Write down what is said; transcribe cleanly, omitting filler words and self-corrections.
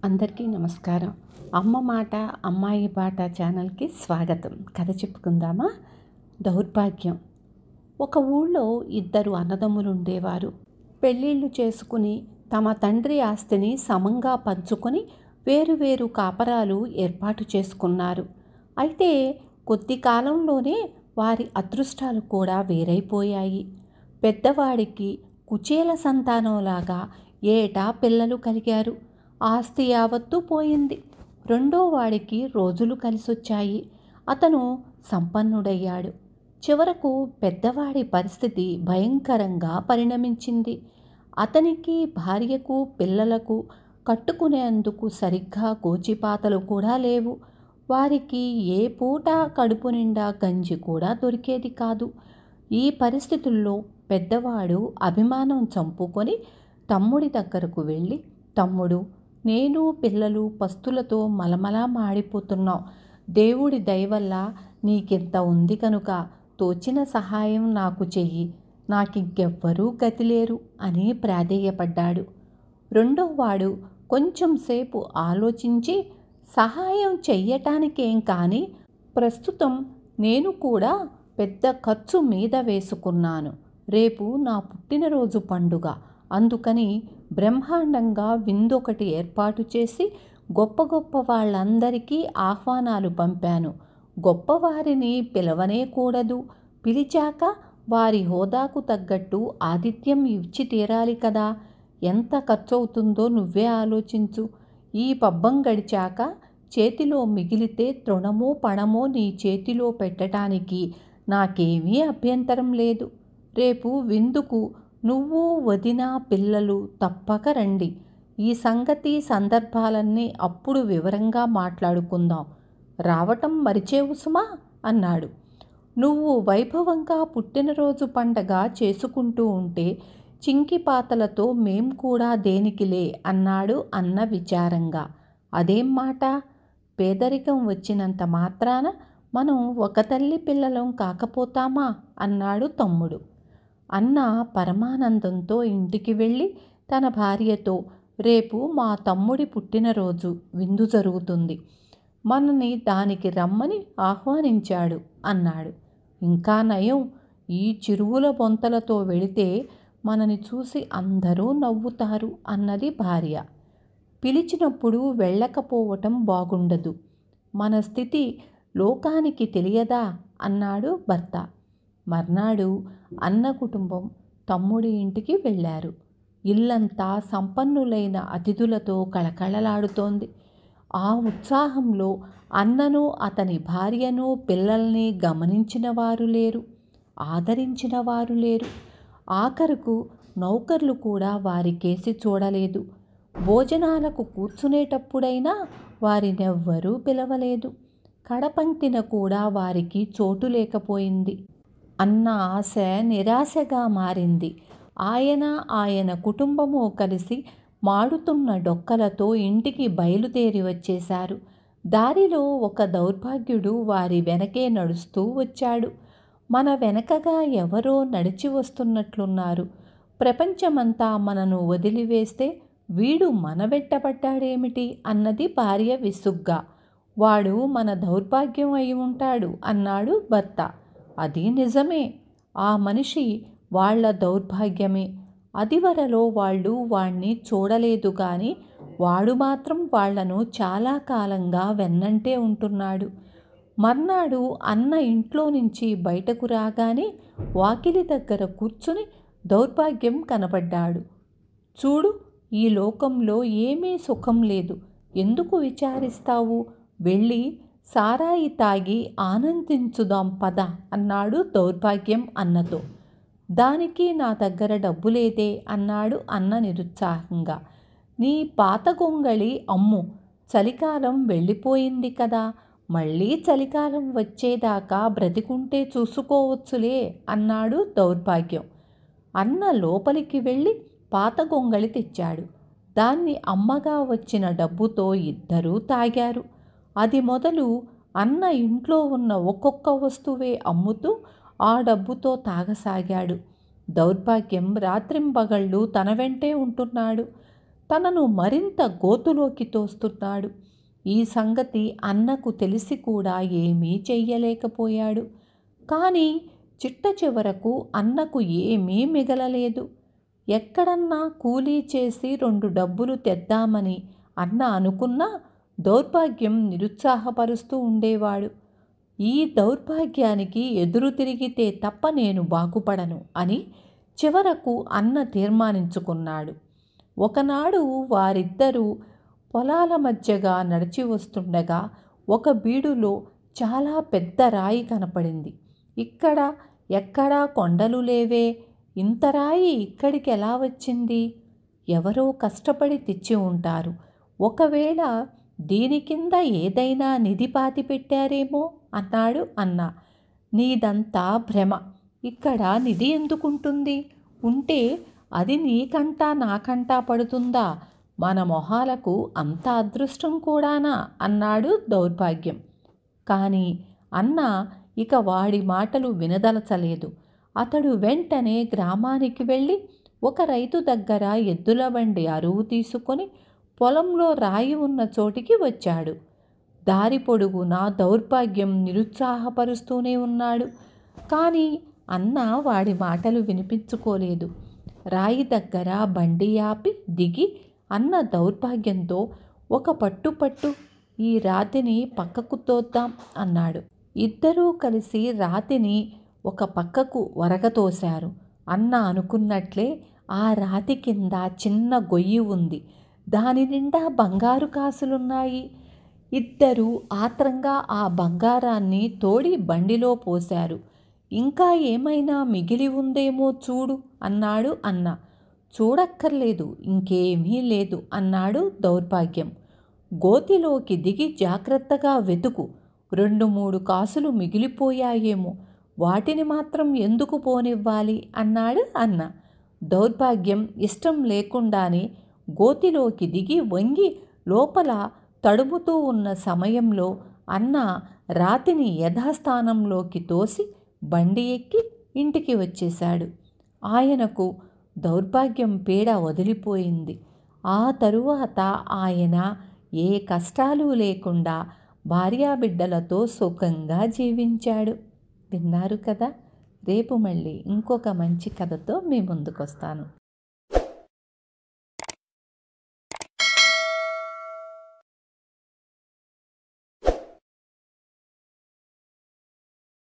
అందరికీ నమస్కారం. అమ్మ మాట అమ్మాయి బాట ఛానల్కి స్వాగతం. కథ చెప్పుకుందామా? దౌర్భాగ్యం. ఒక ఊళ్ళో ఇద్దరు అన్నదమ్ములు ఉండేవారు. పెళ్ళిళ్ళు చేసుకుని తమ తండ్రి ఆస్తిని సమంగా పంచుకొని వేరువేరు కాపరాలు ఏర్పాటు చేసుకున్నారు. అయితే కొద్ది కాలంలోనే వారి అదృష్టాలు కూడా వేరైపోయాయి. పెద్దవాడికి కుచేల సంతానంలాగా ఏటా పిల్లలు కలిగారు. ఆస్తి యావత్తూ పోయింది. రెండో వాడికి రోజులు కలిసొచ్చాయి. అతను సంపన్నుడయ్యాడు. చివరకు పెద్దవాడి పరిస్థితి భయంకరంగా పరిణమించింది. అతనికి, భార్యకు, పిల్లలకు కట్టుకునేందుకు సరిగ్గా గోచిపాతలు కూడా లేవు. వారికి ఏ పూట కడుపు నిండా గంజి కూడా దొరికేది కాదు. ఈ పరిస్థితుల్లో పెద్దవాడు అభిమానం చంపుకొని తమ్ముడి దగ్గరకు వెళ్ళి, తమ్ముడు, నేను పిల్లలు పస్తులతో మలమలా మాడిపోతున్నాం. దేవుడి దయవల్ల నీకింత ఉంది కనుక తోచిన సహాయం నాకు చెయ్యి. నాకింకెవ్వరూ గతిలేరు అని ప్రాధేయపడ్డాడు. రెండోవాడు కొంచెంసేపు ఆలోచించి, సహాయం చెయ్యటానికేం కానీ ప్రస్తుతం నేను కూడా పెద్ద ఖర్చు మీద వేసుకున్నాను. రేపు నా పుట్టినరోజు పండుగ. అందుకని బ్రహ్మాండంగా విందొకటి ఏర్పాటు చేసి గొప్ప గొప్ప వాళ్ళందరికీ ఆహ్వానాలు పంపాను. గొప్పవారిని పిలవనే కూడదు. పిలిచాక వారి హోదాకు తగ్గట్టు ఆతిథ్యం ఇచ్చి తీరాలి కదా. ఎంత ఖర్చవుతుందో నువ్వే ఆలోచించు. ఈ పబ్బం గడిచాక చేతిలో మిగిలితే తృణమో పణమో నీ చేతిలో పెట్టడానికి నాకేమీ అభ్యంతరం లేదు. రేపు విందుకు నువ్వు, వదిన, పిల్లలు తప్పక రండి. ఈ సంగతి సందర్భాలన్నీ అప్పుడు వివరంగా మాట్లాడుకుందాం. రావటం మరిచేవు సుమా అన్నాడు. నువ్వు వైభవంగా పుట్టినరోజు పండగ చేసుకుంటూ ఉంటే చింకిపాతలతో మేం కూడా దేనికిలే అన్నాడు అన్న విచారంగా. అదేం మాట? పేదరికం వచ్చినంత మాత్రాన మనం ఒక తల్లి పిల్లలం కాకపోతామా అన్నాడు తమ్ముడు. అన్న పరమానందంతో ఇంటికి వెళ్ళి తన భార్యతో, రేపు మా తమ్ముడి పుట్టినరోజు విందు జరుగుతుంది. మనని దానికి రమ్మని ఆహ్వానించాడు అన్నాడు. ఇంకా నయం, ఈ చిరువుల బొంతలతో వెళితే మనని చూసి అందరూ నవ్వుతారు అన్నది భార్య. పిలిచినప్పుడు వెళ్ళకపోవటం బాగుండదు. మన స్థితి లోకానికి తెలియదా అన్నాడు భర్త. మర్నాడు అన్న కుటుంబం తమ్ముడి ఇంటికి వెళ్ళారు. ఇల్లంతా సంపన్నులైన అతిథులతో కళకళలాడుతోంది. ఆ ఉత్సాహంలో అన్నను, అతని భార్యను, పిల్లల్ని గమనించిన వారు లేరు, ఆదరించిన వారు లేరు. ఆఖరుకు నౌకర్లు కూడా వారికేసి చూడలేదు. భోజనాలకు కూర్చునేటప్పుడైనా వారినెవ్వరూ పిలవలేదు. కడపంక్తిన కూడా వారికి చోటు లేకపోయింది. అన్న ఆశ నిరాశగా మారింది. ఆయన కుటుంబము కలిసి మాడుతున్న డొక్కలతో ఇంటికి బయలుదేరి వచ్చేశారు. దారిలో ఒక దౌర్భాగ్యుడు వారి వెనకే నడుస్తూ వచ్చాడు. మన వెనకగా ఎవరో నడిచి వస్తున్నట్లున్నారు. ప్రపంచమంతా మనను వదిలివేస్తే వీడు మన వెంటపడ్డాడేమిటి అన్నది భార్య విసుగ్గా. వాడు మన దౌర్భాగ్యం అయి ఉంటాడు అన్నాడు భర్త. అది నిజమే. ఆ మనిషి వాళ్ళ దౌర్భాగ్యమే. అదివరలో వాళ్ళు వాణ్ణి చూడలేదు కానీ వాడు మాత్రం వాళ్లను చాలా కాలంగా వెన్నంటే ఉంటున్నాడు. మర్నాడు అన్న ఇంట్లో నుంచి బయటకు రాగానే వాకిలి దగ్గర కూర్చుని దౌర్భాగ్యం కనబడ్డాడు. చూడు, ఈ లోకంలో ఏమీ సుఖం లేదు. ఎందుకు విచారిస్తావు? వెళ్ళి సారాయి తాగి ఆనందించుదాం పద అన్నాడు దౌర్భాగ్యం అన్నతో. దానికి నా దగ్గర డబ్బు లేదే అన్నాడు అన్న నిరుత్సాహంగా. నీ పాత గొంగళి అమ్ము. చలికాలం వెళ్ళిపోయింది కదా, మళ్ళీ చలికాలం వచ్చేదాకా బ్రతికుంటే చూసుకోవచ్చులే అన్నాడు దౌర్భాగ్యం. అన్న లోపలికి వెళ్ళి పాత గొంగళి తెచ్చాడు. దాన్ని అమ్మగా వచ్చిన డబ్బుతో ఇద్దరూ తాగారు. అది మొదలు అన్న ఇంట్లో ఉన్న ఒక్కొక్క వస్తువే అమ్ముతూ ఆ డబ్బుతో తాగసాగాడు. దౌర్భాగ్యం రాత్రింబగళ్ళు తన వెంటే ఉంటున్నాడు. తనను మరింత గోతులోకి తోస్తున్నాడు. ఈ సంగతి అన్నకు తెలిసి కూడా ఏమీ చెయ్యలేకపోయాడు. కానీ చిట్ట చివరకు అన్నకు ఏమీ మిగలలేదు. ఎక్కడన్నా కూలీ చేసి 2 డబ్బులు తెద్దామని అన్న అనుకున్నా దౌర్భాగ్యం నిరుత్సాహపరుస్తూ ఉండేవాడు. ఈ దౌర్భాగ్యానికి ఎదురు తిరిగితే తప్ప నేను బాగుపడను అని చివరకు అన్న తీర్మానించుకున్నాడు. ఒకనాడు వారిద్దరూ పొలాల మధ్యగా నడిచి వస్తుండగా ఒక బీడులో చాలా పెద్ద రాయి కనపడింది. ఇక్కడ ఎక్కడా కొండలు లేవే, ఇంత రాయి ఇక్కడికి ఎలా వచ్చింది? ఎవరో కష్టపడి తెచ్చి ఉంటారు. ఒకవేళ దీని కింద ఏదైనా నిధి పాతి పెట్టారేమో అన్నాడు అన్న. నీదంతా భ్రమ. ఇక్కడ నిధి ఎందుకుంటుంది? ఉంటే అది నీకంటా నాకంటా పడుతుందా? మన మొహాలకు అంత అదృష్టం కూడానా అన్నాడు దౌర్భాగ్యం. కానీ అన్న ఇక వాడి మాటలు వినదలచలేదు. అతడు వెంటనే గ్రామానికి వెళ్ళి ఒక రైతు దగ్గర ఎద్దుల బండి అరువు తీసుకొని పొలంలో రాయి ఉన్న చోటికి వచ్చాడు. దారి పొడుగునా దౌర్భాగ్యం నిరుత్సాహపరుస్తూనే ఉన్నాడు. కానీ అన్న వాడి మాటలు వినిపించుకోలేదు. రాయి దగ్గర బండి ఆపి దిగి అన్న దౌర్భాగ్యంతో, ఒక పట్టు ఈ రాతిని పక్కకు తోద్దాం అన్నాడు. ఇద్దరూ కలిసి రాతిని ఒక పక్కకు వరగతోశారు. అన్న అనుకున్నట్లే ఆ రాతి కింద చిన్న గొయ్యి ఉంది. దాని నిండా బంగారు కాసులున్నాయి. ఇద్దరూ ఆత్రంగా ఆ బంగారాన్ని తోడి బండిలో పోశారు. ఇంకా ఏమైనా మిగిలి ఉందేమో చూడు అన్నాడు అన్న. చూడక్కర్లేదు, ఇంకేమీ లేదు అన్నాడు దౌర్భాగ్యం. గోతిలోకి దిగి జాగ్రత్తగా వెతుకు. 2-3 కాసులు మిగిలిపోయాయేమో, వాటిని మాత్రం ఎందుకు పోనివ్వాలి అన్నాడు అన్న. దౌర్భాగ్యం ఇష్టం లేకుండానే గోతిలోకి దిగి వంగి లోపల తడుముతూ ఉన్న సమయంలో అన్న రాతిని యథాస్థానంలోకి తోసి బండి ఎక్కి ఇంటికి వచ్చేశాడు. ఆయనకు దౌర్భాగ్యం పీడ వదిలిపోయింది. ఆ తరువాత ఆయన ఏ కష్టాలు లేకుండా భార్యాబిడ్డలతో సుఖంగా జీవించాడు. విన్నారు కదా. రేపు మళ్ళీ ఇంకొక మంచి కథతో మీ ముందుకు వస్తాను.